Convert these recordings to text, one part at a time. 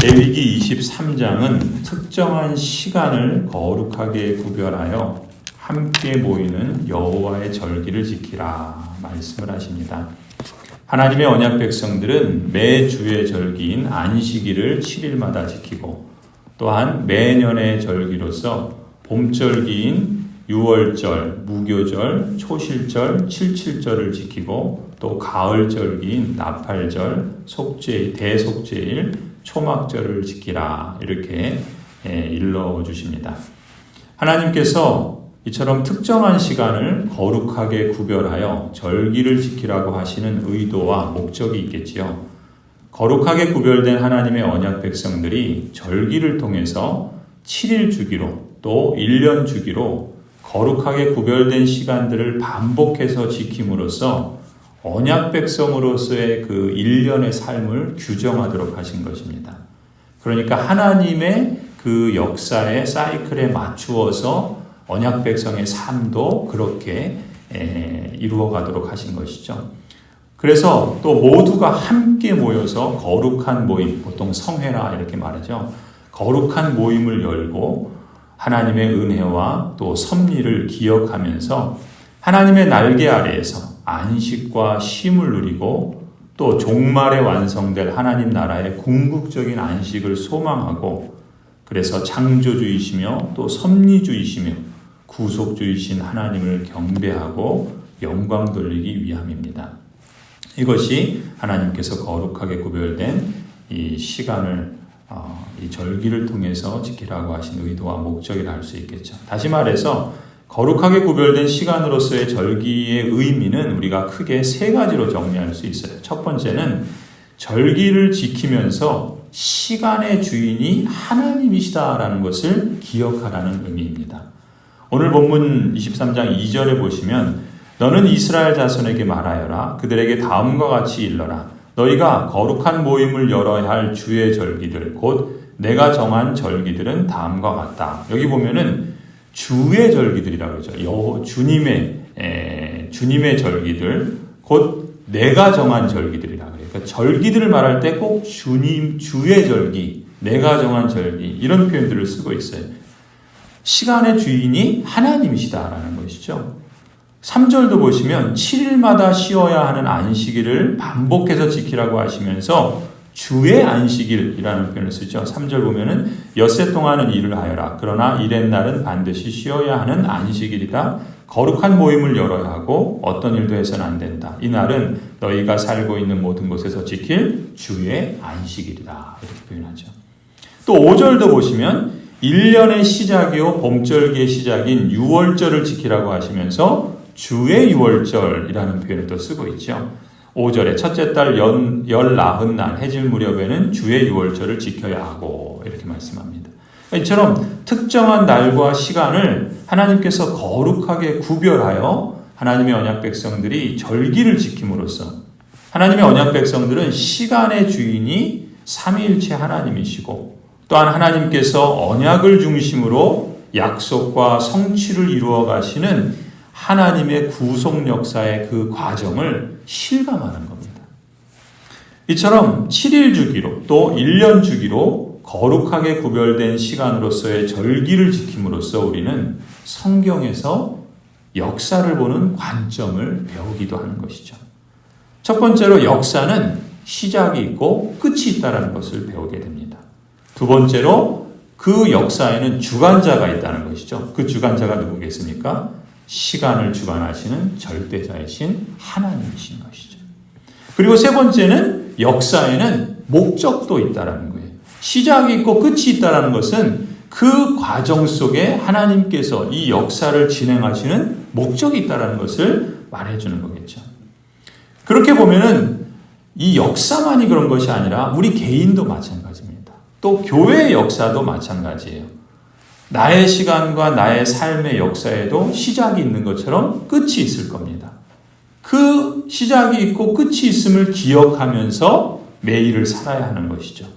레위기 23장은 특정한 시간을 거룩하게 구별하여 함께 모이는 여호와의 절기를 지키라 말씀을 하십니다. 하나님의 언약 백성들은 매주의 절기인 안식일을 7일마다 지키고 또한 매년의 절기로서 봄절기인 6월절, 무교절, 초실절, 칠칠절을 지키고 또 가을절기인 나팔절, 속죄일, 대속죄일, 초막절을 지키라 이렇게 일러주십니다. 하나님께서 이처럼 특정한 시간을 거룩하게 구별하여 절기를 지키라고 하시는 의도와 목적이 있겠지요. 거룩하게 구별된 하나님의 언약 백성들이 절기를 통해서 7일 주기로 또 1년 주기로 거룩하게 구별된 시간들을 반복해서 지킴으로써 언약 백성으로서의 그 1년의 삶을 규정하도록 하신 것입니다. 그러니까 하나님의 그 역사의 사이클에 맞추어서 언약 백성의 삶도 그렇게 이루어가도록 하신 것이죠. 그래서 또 모두가 함께 모여서 거룩한 모임, 보통 성회라 이렇게 말하죠. 거룩한 모임을 열고 하나님의 은혜와 또 섭리를 기억하면서 하나님의 날개 아래에서 안식과 쉼을 누리고 또 종말에 완성될 하나님 나라의 궁극적인 안식을 소망하고 그래서 창조주이시며 또 섭리주이시며 구속주이신 하나님을 경배하고 영광 돌리기 위함입니다. 이것이 하나님께서 거룩하게 구별된 이 시간을 이 절기를 통해서 지키라고 하신 의도와 목적이라 할 수 있겠죠. 다시 말해서 거룩하게 구별된 시간으로서의 절기의 의미는 우리가 크게 세 가지로 정리할 수 있어요. 첫 번째는 절기를 지키면서 시간의 주인이 하나님이시다라는 것을 기억하라는 의미입니다. 오늘 본문 23장 2절에 보시면 너는 이스라엘 자손에게 말하여라. 그들에게 다음과 같이 일러라. 너희가 거룩한 모임을 열어야 할 주의 절기들 곧 내가 정한 절기들은 다음과 같다. 여기 보면은 주의 절기들이라고 그러죠. 주님의 절기들 곧 내가 정한 절기들이라고 그래요. 그러니까 절기들을 말할 때 꼭 주의 절기, 내가 정한 절기 이런 표현들을 쓰고 있어요. 시간의 주인이 하나님이시다라는 것이죠. 3절도 보시면 7일마다 쉬어야 하는 안식일을 반복해서 지키라고 하시면서 주의 안식일이라는 표현을 쓰죠. 3절 보면은 엿새 동안은 일을 하여라. 그러나 일의 날은 반드시 쉬어야 하는 안식일이다. 거룩한 모임을 열어야 하고 어떤 일도 해서는 안 된다. 이 날은 너희가 살고 있는 모든 곳에서 지킬 주의 안식일이다. 이렇게 표현하죠. 또 5절도 보시면 1년의 시작이요 봄절기의 시작인 6월절을 지키라고 하시면서 주의 6월절이라는 표현을 또 쓰고 있죠. 5절에 첫째 달 열 나흔 날 해질 무렵에는 주의 6월절을 지켜야 하고 이렇게 말씀합니다. 이처럼 특정한 날과 시간을 하나님께서 거룩하게 구별하여 하나님의 언약 백성들이 절기를 지킴으로써 하나님의 언약 백성들은 시간의 주인이 삼위일체 하나님이시고 또한 하나님께서 언약을 중심으로 약속과 성취를 이루어 가시는 하나님의 구속 역사의 그 과정을 실감하는 겁니다. 이처럼 7일 주기로 또 1년 주기로 거룩하게 구별된 시간으로서의 절기를 지킴으로써 우리는 성경에서 역사를 보는 관점을 배우기도 하는 것이죠. 첫 번째로 역사는 시작이 있고 끝이 있다는 것을 배우게 됩니다. 두 번째로 그 역사에는 주관자가 있다는 것이죠. 그 주관자가 누구겠습니까? 시간을 주관하시는 절대자이신 하나님이신 것이죠. 그리고 세 번째는 역사에는 목적도 있다는 거예요. 시작이 있고 끝이 있다는 것은 그 과정 속에 하나님께서 이 역사를 진행하시는 목적이 있다는 것을 말해주는 거겠죠. 그렇게 보면은 이 역사만이 그런 것이 아니라 우리 개인도 마찬가지입니다. 또 교회의 역사도 마찬가지예요. 나의 시간과 나의 삶의 역사에도 시작이 있는 것처럼 끝이 있을 겁니다. 그 시작이 있고 끝이 있음을 기억하면서 매일을 살아야 하는 것이죠.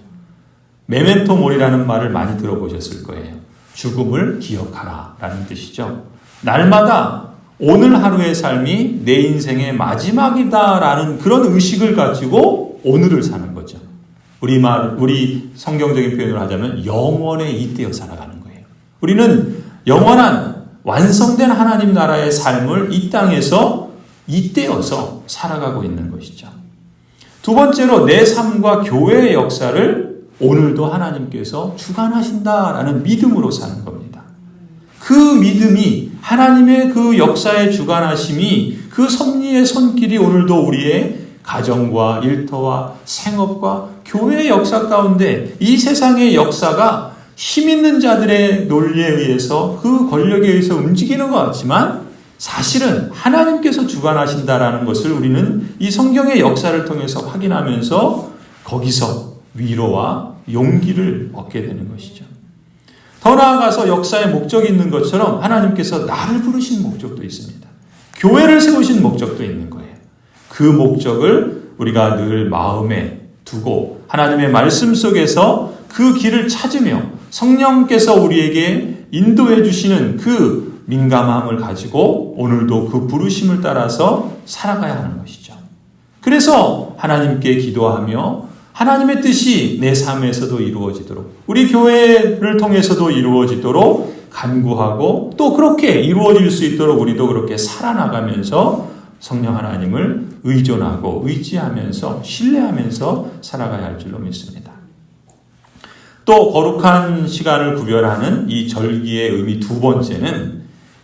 메멘토 모리라는 말을 많이 들어보셨을 거예요. 죽음을 기억하라 라는 뜻이죠. 날마다 오늘 하루의 삶이 내 인생의 마지막이다라는 그런 의식을 가지고 오늘을 사는 거죠. 우리 성경적인 표현을 하자면 영원에 잇대어 살아가는 거예요. 우리는 영원한 완성된 하나님 나라의 삶을 이 땅에서 잇대어서 살아가고 있는 것이죠. 두 번째로 내 삶과 교회의 역사를 오늘도 하나님께서 주관하신다라는 믿음으로 사는 겁니다. 그 믿음이 하나님의 그 역사의 주관하심이 그 섭리의 손길이 오늘도 우리의 가정과 일터와 생업과 교회의 역사 가운데 이 세상의 역사가 힘 있는 자들의 논리에 의해서 그 권력에 의해서 움직이는 것 같지만 사실은 하나님께서 주관하신다라는 것을 우리는 이 성경의 역사를 통해서 확인하면서 거기서 위로와 용기를 얻게 되는 것이죠. 더 나아가서 역사의 목적이 있는 것처럼 하나님께서 나를 부르신 목적도 있습니다. 교회를 세우신 목적도 있는 거예요. 그 목적을 우리가 늘 마음에 두고 하나님의 말씀 속에서 그 길을 찾으며 성령께서 우리에게 인도해 주시는 그 민감함을 가지고 오늘도 그 부르심을 따라서 살아가야 하는 것이죠. 그래서 하나님께 기도하며 하나님의 뜻이 내 삶에서도 이루어지도록 우리 교회를 통해서도 이루어지도록 간구하고 또 그렇게 이루어질 수 있도록 우리도 그렇게 살아나가면서 성령 하나님을 의존하고 의지하면서 신뢰하면서 살아가야 할 줄로 믿습니다. 또 거룩한 시간을 구별하는 이 절기의 의미 두 번째는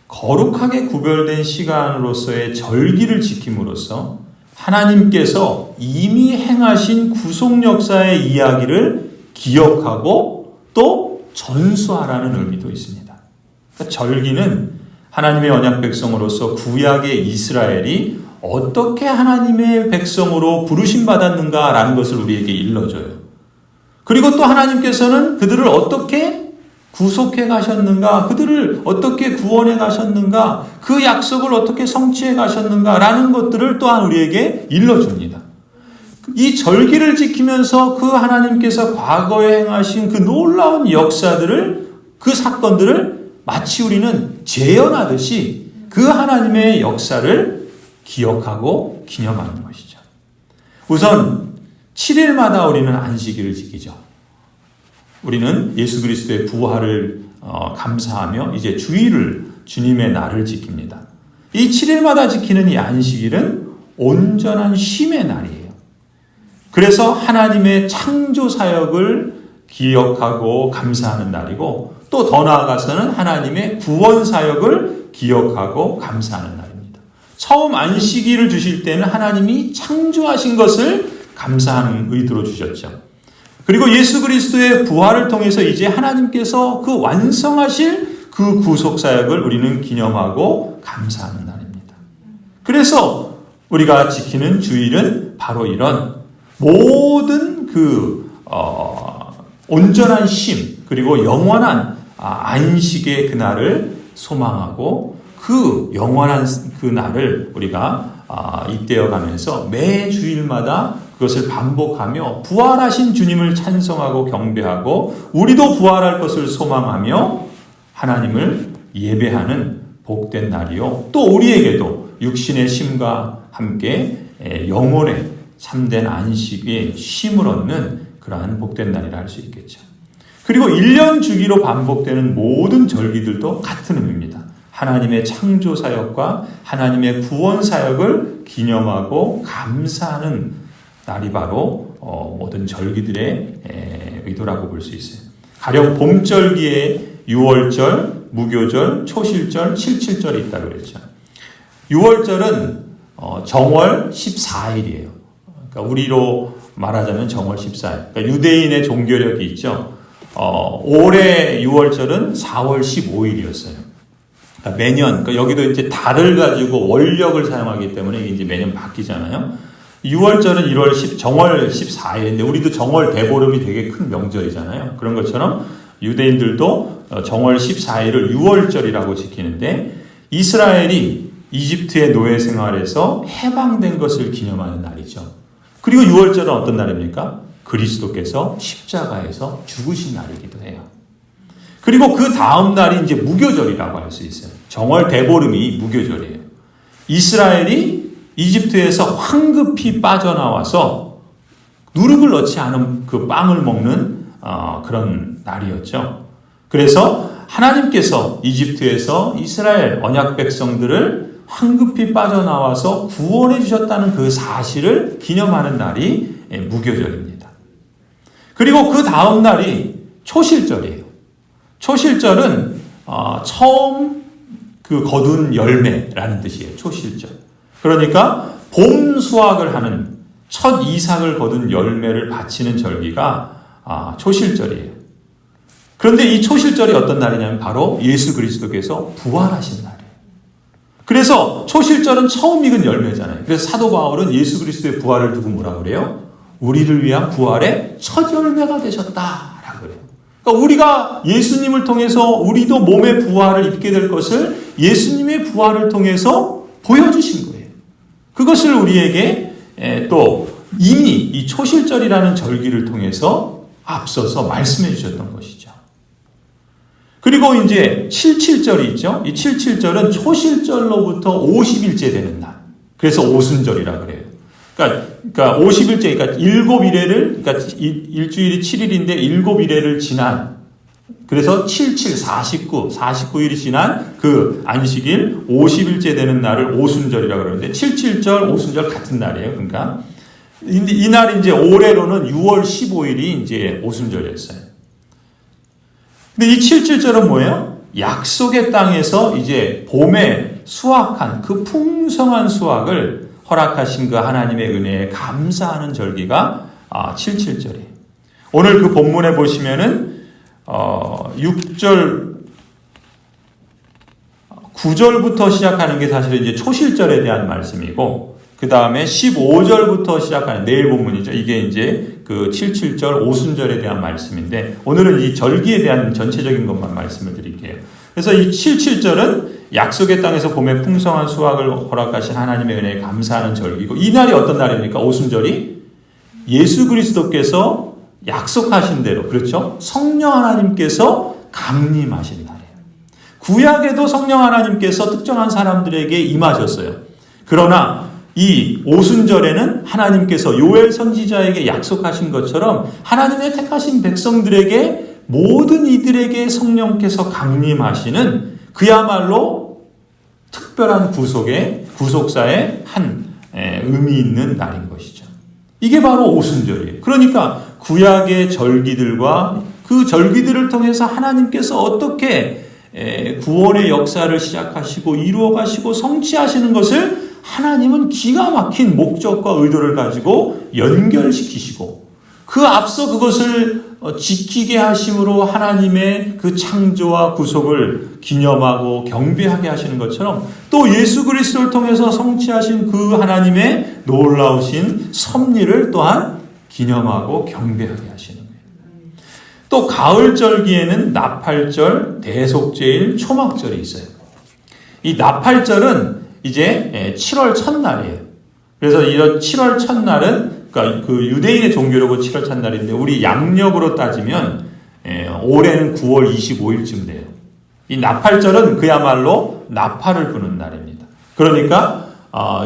거룩하게 구별된 시간으로서의 절기를 지킴으로써 하나님께서 이미 행하신 구속 역사의 이야기를 기억하고 또 전수하라는 의미도 있습니다. 그러니까 절기는 하나님의 언약 백성으로서 구약의 이스라엘이 어떻게 하나님의 백성으로 부르심받았는가라는 것을 우리에게 일러줘요. 그리고 또 하나님께서는 그들을 어떻게 구속해 가셨는가, 그들을 어떻게 구원해 가셨는가, 그 약속을 어떻게 성취해 가셨는가라는 것들을 또한 우리에게 일러줍니다. 이 절기를 지키면서 그 하나님께서 과거에 행하신 그 놀라운 역사들을, 그 사건들을 마치 우리는 재현하듯이 그 하나님의 역사를 기억하고 기념하는 것이죠. 우선 7일마다 우리는 안식일을 지키죠. 우리는 예수 그리스도의 부활을 감사하며 이제 주일을 주님의 날을 지킵니다. 이 7일마다 지키는 이 안식일은 온전한 쉼의 날이에요. 그래서 하나님의 창조 사역을 기억하고 감사하는 날이고 또 더 나아가서는 하나님의 구원 사역을 기억하고 감사하는 날입니다. 처음 안식일을 주실 때는 하나님이 창조하신 것을 감사하는 의도로 주셨죠. 그리고 예수 그리스도의 부활을 통해서 이제 하나님께서 그 완성하실 그 구속사역을 우리는 기념하고 감사하는 날입니다. 그래서 우리가 지키는 주일은 바로 이런 모든 온전한 쉼 그리고 영원한 안식의 그날을 소망하고 그 영원한 그 날을 우리가 잇대어 가면서 매 주일마다 그것을 반복하며 부활하신 주님을 찬송하고 경배하고 우리도 부활할 것을 소망하며 하나님을 예배하는 복된 날이요. 또 우리에게도 육신의 쉼과 함께 영혼의 참된 안식의 쉼을 얻는 그러한 복된 날이라 할 수 있겠죠. 그리고 1년 주기로 반복되는 모든 절기들도 같은 의미입니다. 하나님의 창조 사역과 하나님의 구원 사역을 기념하고 감사하는 날이 바로 모든 절기들의 의도라고 볼 수 있어요. 가령 봄절기에 6월절, 무교절, 초실절, 칠칠절이 있다고 그랬죠. 6월절은 정월 14일이에요. 그러니까 우리로 말하자면 정월 14일. 그러니까 유대인의 종교력이 있죠. 올해 6월절은 4월 15일이었어요. 그러니까 매년, 그러니까 여기도 이제 달을 가지고 월력을 사용하기 때문에 이게 이제 매년 바뀌잖아요. 6월절은 정월 14일인데 우리도 정월 대보름이 되게 큰 명절이잖아요. 그런 것처럼 유대인들도 정월 14일을 6월절이라고 지키는데 이스라엘이 이집트의 노예 생활에서 해방된 것을 기념하는 날이죠. 그리고 6월절은 어떤 날입니까? 그리스도께서 십자가에서 죽으신 날이기도 해요. 그리고 그 다음 날이 이제 무교절이라고 할 수 있어요. 정월 대보름이 무교절이에요. 이스라엘이 이집트에서 황급히 빠져나와서 누룩을 넣지 않은 그 빵을 먹는 그런 날이었죠. 그래서 하나님께서 이집트에서 이스라엘 언약 백성들을 황급히 빠져나와서 구원해 주셨다는 그 사실을 기념하는 날이 무교절입니다. 그리고 그 다음 날이 초실절이에요. 초실절은 처음 그 거둔 열매라는 뜻이에요. 초실절. 그러니까 봄 수확을 하는 첫 이삭을 거둔 열매를 바치는 절기가 초실절이에요. 그런데 이 초실절이 어떤 날이냐면 바로 예수 그리스도께서 부활하신 날이에요. 그래서 초실절은 처음 익은 열매잖아요. 그래서 사도 바울은 예수 그리스도의 부활을 두고 뭐라 그래요? 우리를 위한 부활의 첫 열매가 되셨다라고 그래요. 그러니까 우리가 예수님을 통해서 우리도 몸의 부활을 입게 될 것을 예수님의 부활을 통해서 보여주신 거예요. 그것을 우리에게 또 이미 이 초실절이라는 절기를 통해서 앞서서 말씀해 주셨던 것이죠. 그리고 이제 77절이 있죠. 이 77절은 초실절로부터 50일째 되는 날. 그래서 오순절이라 그래요. 그러니까 50일째, 그러니까 7일을, 그러니까 일주일이 7일인데 7일을 지난, 그래서 49일이 지난 그 안식일 50일째 되는 날을 오순절이라고 그러는데 77절, 오순절 같은 날이에요. 그러니까 이날 이제 올해로는 6월 15일이 이제 오순절이었어요. 근데 이 77절은 뭐예요? 약속의 땅에서 이제 봄에 수확한 그 풍성한 수확을 허락하신 그 하나님의 은혜에 감사하는 절기가 77절이에요. 오늘 그 본문에 보시면은 6절, 9절부터 시작하는 게 사실은 이제 초실절에 대한 말씀이고, 그 다음에 15절부터 시작하는 내일 본문이죠. 이게 이제 그 77절 오순절에 대한 말씀인데, 오늘은 이 절기에 대한 전체적인 것만 말씀을 드릴게요. 그래서 이 77절은 약속의 땅에서 봄에 풍성한 수확을 허락하신 하나님의 은혜에 감사하는 절기고, 이 날이 어떤 날입니까? 오순절이 예수 그리스도께서 약속하신 대로, 그렇죠? 성령 하나님께서 강림하신 날이에요. 구약에도 성령 하나님께서 특정한 사람들에게 임하셨어요. 그러나 이 오순절에는 하나님께서 요엘 선지자에게 약속하신 것처럼 하나님의 택하신 백성들에게, 모든 이들에게 성령께서 강림하시는 그야말로 특별한 구속사의 한 의미 있는 날인 것이죠. 이게 바로 오순절이에요. 그러니까 구약의 절기들과 그 절기들을 통해서 하나님께서 어떻게 구원의 역사를 시작하시고 이루어가시고 성취하시는 것을 하나님은 기가 막힌 목적과 의도를 가지고 연결시키시고, 그 앞서 그것을 지키게 하심으로 하나님의 그 창조와 구속을 기념하고 경배하게 하시는 것처럼, 또 예수 그리스도를 통해서 성취하신 그 하나님의 놀라우신 섭리를 또한 기념하고 경배하게 하시는 거예요. 또 가을절기에는 나팔절, 대속제일, 초막절이 있어요. 이 나팔절은 이제 7월 첫날이에요. 그래서 이런 7월 첫날은, 그러니까 그 유대인의 종교력은 7월 첫날인데 우리 양력으로 따지면 올해는 9월 25일쯤 돼요. 이 나팔절은 그야말로 나팔을 부는 날입니다. 그러니까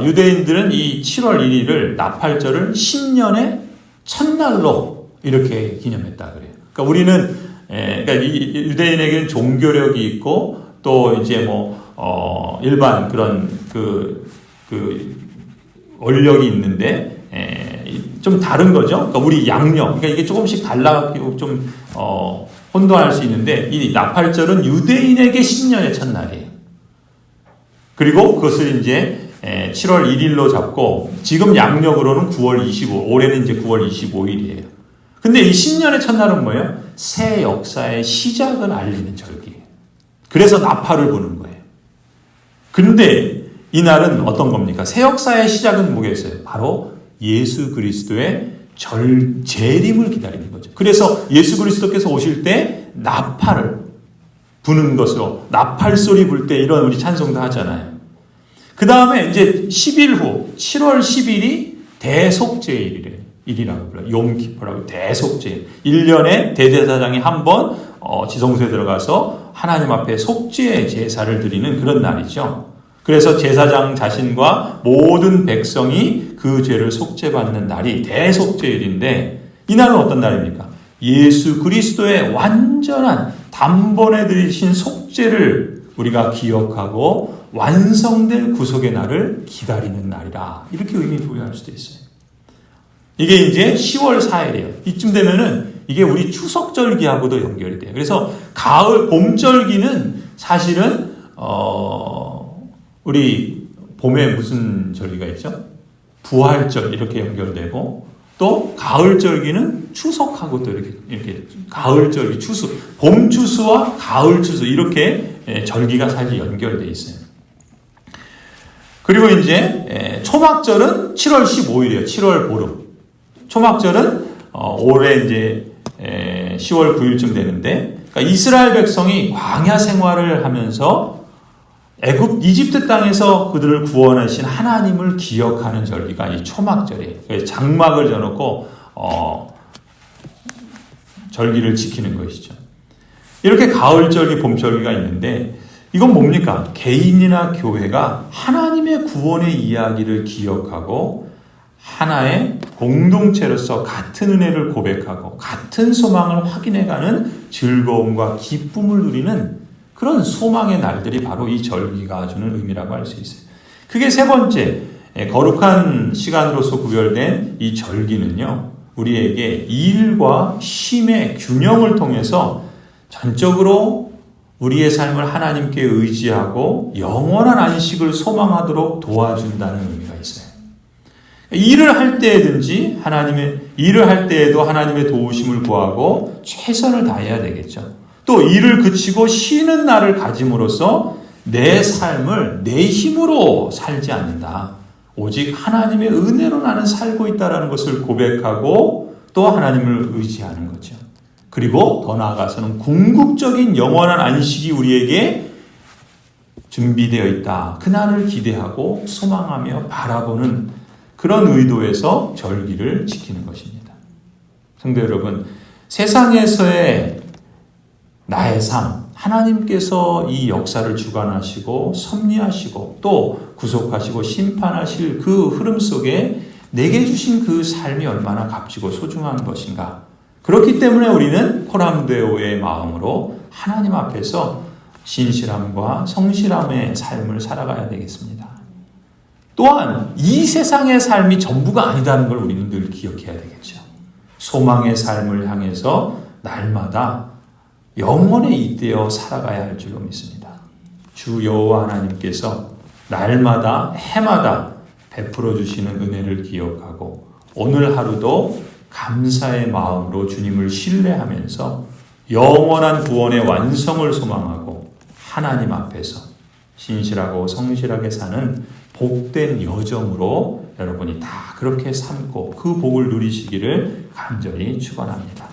유대인들은 이 7월 1일을 나팔절을 신년의 첫날로 이렇게 기념했다 그래요. 그러니까 우리는 그러니까 유대인에게는 종교력이 있고, 또 이제 일반 그런 그 원력이 있는데 좀 다른 거죠. 그러니까 우리 양력, 그러니까 이게 조금씩 달라가지고 좀 혼돈할 수 있는데, 이 나팔절은 유대인에게 신년의 첫날이에요. 그리고 그것을 이제 7월 1일로 잡고, 지금 양력으로는 9월 25, 올해는 이제 9월 25일이에요. 근데 이 신년의 첫날은 뭐예요? 새 역사의 시작을 알리는 절기예요. 그래서 나팔을 부는 거예요. 근데 이 날은 어떤 겁니까? 새 역사의 시작은 뭐겠어요? 바로 예수 그리스도의 재림을 기다리는 거죠. 그래서 예수 그리스도께서 오실 때 나팔을 부는 것으로, 나팔 소리 불 때 이런 우리 찬송도 하잖아요. 그 다음에 이제 10일 후 7월 10일이 대속제일이래요. 일이라고 불러요. 용키퍼라고, 대속제일. 1년에 대제사장이 한 번 지성소에 들어가서 하나님 앞에 속죄 제사를 드리는 그런 날이죠. 그래서 제사장 자신과 모든 백성이 그 죄를 속죄받는 날이 대속죄일인데, 이 날은 어떤 날입니까? 예수 그리스도의 완전한 단번에 들이신 속죄를 우리가 기억하고 완성될 구속의 날을 기다리는 날이라, 이렇게 의미 부여할 수도 있어요. 이게 이제 10월 4일이에요. 이쯤 되면은 이게 우리 추석절기하고도 연결이 돼요. 그래서 봄절기는 사실은 우리 봄에 무슨 절기가 있죠? 부활절 이렇게 연결되고, 또 가을절기는 추석하고 또 이렇게 가을절기 추수, 봄 추수와 가을 추수 이렇게 절기가 사실 연결돼 있어요. 그리고 이제 초막절은 7월 15일이에요. 7월 보름. 초막절은 올해 이제 10월 9일쯤 되는데, 그러니까 이스라엘 백성이 광야 생활을 하면서 이집트 땅에서 그들을 구원하신 하나님을 기억하는 절기가 이 초막절이에요. 장막을 져놓고 절기를 지키는 것이죠. 이렇게 가을절기, 봄절기가 있는데, 이건 뭡니까? 개인이나 교회가 하나님의 구원의 이야기를 기억하고 하나의 공동체로서 같은 은혜를 고백하고 같은 소망을 확인해가는 즐거움과 기쁨을 누리는 그런 소망의 날들이 바로 이 절기가 주는 의미라고 할 수 있어요. 그게 세 번째, 거룩한 시간으로서 구별된 이 절기는요, 우리에게 일과 쉼의 균형을 통해서 전적으로 우리의 삶을 하나님께 의지하고 영원한 안식을 소망하도록 도와준다는 의미가 있어요. 일을 할 때든지 일을 할 때에도 하나님의 도우심을 구하고 최선을 다해야 되겠죠. 또 일을 그치고 쉬는 날을 가짐으로써 내 삶을 내 힘으로 살지 않는다. 오직 하나님의 은혜로 나는 살고 있다는 것을 고백하고 또 하나님을 의지하는 거죠. 그리고 더 나아가서는 궁극적인 영원한 안식이 우리에게 준비되어 있다. 그날을 기대하고 소망하며 바라보는 그런 의도에서 절기를 지키는 것입니다. 성도 여러분, 세상에서의 나의 삶, 하나님께서 이 역사를 주관하시고 섭리하시고 또 구속하시고 심판하실 그 흐름 속에 내게 주신 그 삶이 얼마나 값지고 소중한 것인가. 그렇기 때문에 우리는 코람데오의 마음으로 하나님 앞에서 신실함과 성실함의 삶을 살아가야 되겠습니다. 또한 이 세상의 삶이 전부가 아니다는 걸 우리는 늘 기억해야 되겠죠. 소망의 삶을 향해서 날마다 영원에 잇대어 살아가야 할 줄로 믿습니다. 주 여호와 하나님께서 날마다 해마다 베풀어 주시는 은혜를 기억하고 오늘 하루도 감사의 마음으로 주님을 신뢰하면서 영원한 구원의 완성을 소망하고 하나님 앞에서 신실하고 성실하게 사는 복된 여정으로 여러분이 다 그렇게 삼고 그 복을 누리시기를 간절히 축원합니다.